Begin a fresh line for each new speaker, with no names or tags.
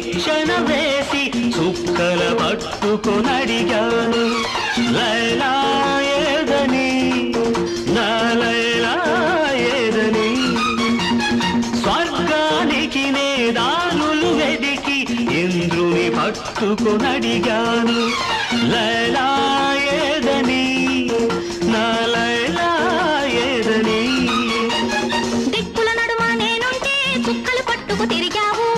నిచ్చెన వేసి చుక్కల పట్టుకొనడిగాను లైలా ఏదని నా లైలా ఏదని స్వర్గానికి నే దారులు వెదికి ఇంద్రుని పట్టుకొనడిగాను లైలా ఏదని నా లైలా ఏదని
దిక్కుల నడుమ నేనుంటే చుక్కలు పట్టుకు తిరిగావు